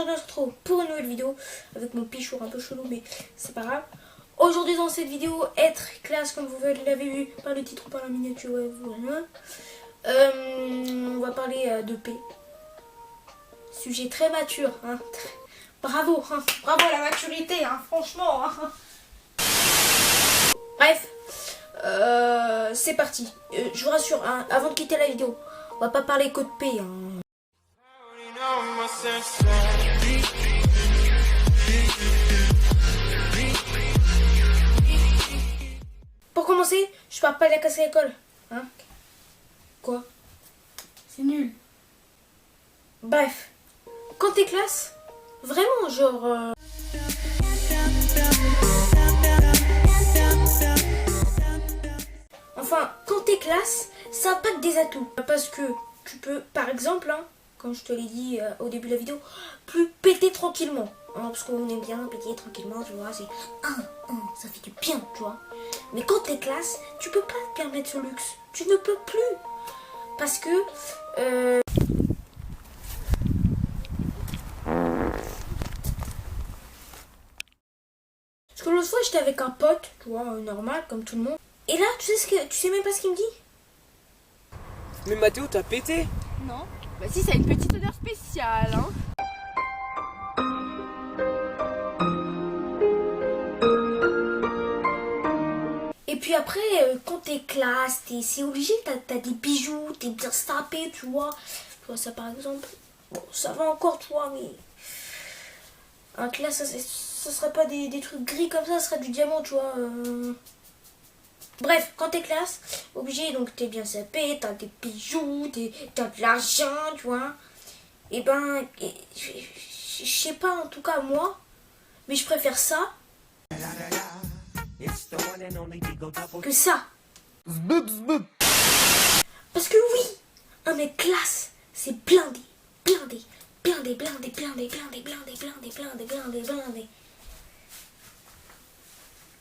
aujourd'hui on se retrouve pour une nouvelle vidéo avec mon pichour un peu chelou, mais c'est pas grave. Aujourd'hui dans cette vidéo, être classe comme vous l'avez vu par le titre ou par la miniature, ouais, voilà. On va parler de paix. Sujet très mature, hein. Bravo, hein. Bravo à la maturité, hein, franchement. Hein. Bref, c'est parti. Je vous rassure, hein, avant de quitter la vidéo, on va pas parler que de paix. Hein. Pour commencer, je parle pas de la casse à l'école. Hein? Quoi? C'est nul. Bref, quand t'es classe, vraiment genre... Enfin, quand t'es classe, ça n'a pas que des atouts. Parce que tu peux, par exemple, hein, comme je te l'ai dit au début de la vidéo, plus péter tranquillement. Hein, parce qu'on aime bien péter tranquillement, tu vois, c'est... ça fait du bien, tu vois. Mais quand t'es classe, tu peux pas te permettre ce luxe. Tu ne peux plus. Parce que... Parce que l'autre fois, j'étais avec un pote, tu vois, normal, comme tout le monde. Et là, tu sais même pas ce qu'il me dit? Mais Mathéo, t'as pété? Non. Bah si, ça a une petite odeur spéciale, hein. Et puis après, quand t'es classe, c'est obligé, t'as des bijoux, t'es bien sapé, tu vois. Tu vois ça par exemple. Bon, ça va encore, tu vois, mais... Un classe, ça serait pas des trucs gris comme ça serait du diamant, tu vois. Bref, quand t'es classe, obligé, donc t'es bien sapé, t'as des bijoux, t'as de l'argent, tu vois. Et ben, je sais pas en tout cas moi, mais je préfère ça que ça. Parce que oui, un mec classe, c'est blindé, blindé, blindé, blindé, blindé, blindé, blindé, blindé, blindé, blindé, blindé.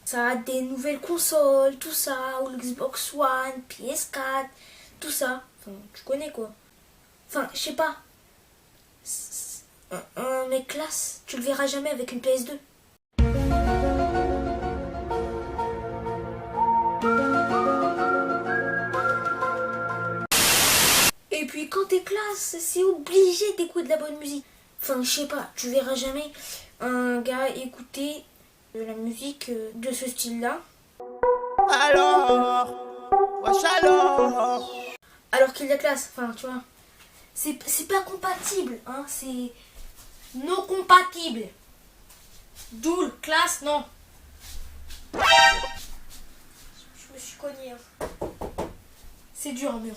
Ça a des nouvelles consoles, tout ça, ou l'Xbox One, PS4, tout ça. Enfin, tu connais quoi. Enfin, je sais pas. Un mec classe, tu le verras jamais avec une PS2. Et puis quand t'es classe, c'est obligé d'écouter de la bonne musique. Enfin, je sais pas, tu verras jamais un gars écouter de la musique de ce style-là. Alors, wesh alors. Alors qu'il est classe, enfin, tu vois. C'est pas compatible, hein, c'est non compatible. D'où classe, non. Je me suis cogné. Hein. C'est dur un mur.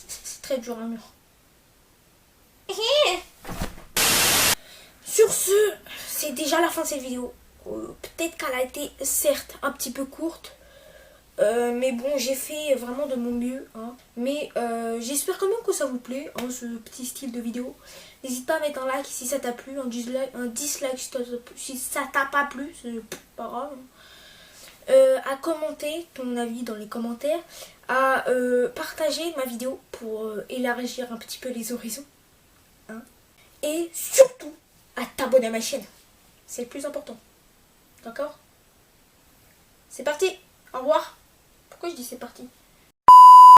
C'est très dur un mur. Sur ce, c'est déjà la fin de cette vidéo. Peut-être qu'elle a été certes un petit peu courte. Mais bon, j'ai fait vraiment de mon mieux. Hein. Mais j'espère quand même que ça vous plaît, hein, ce petit style de vidéo. N'hésite pas à mettre un like si ça t'a plu, un dislike si ça t'a pas plu, c'est pas grave. À commenter ton avis dans les commentaires, à partager ma vidéo pour élargir un petit peu les horizons. Hein. Et surtout, à t'abonner à ma chaîne. C'est le plus important. D'accord? C'est parti. Au revoir. Pourquoi je dis c'est parti?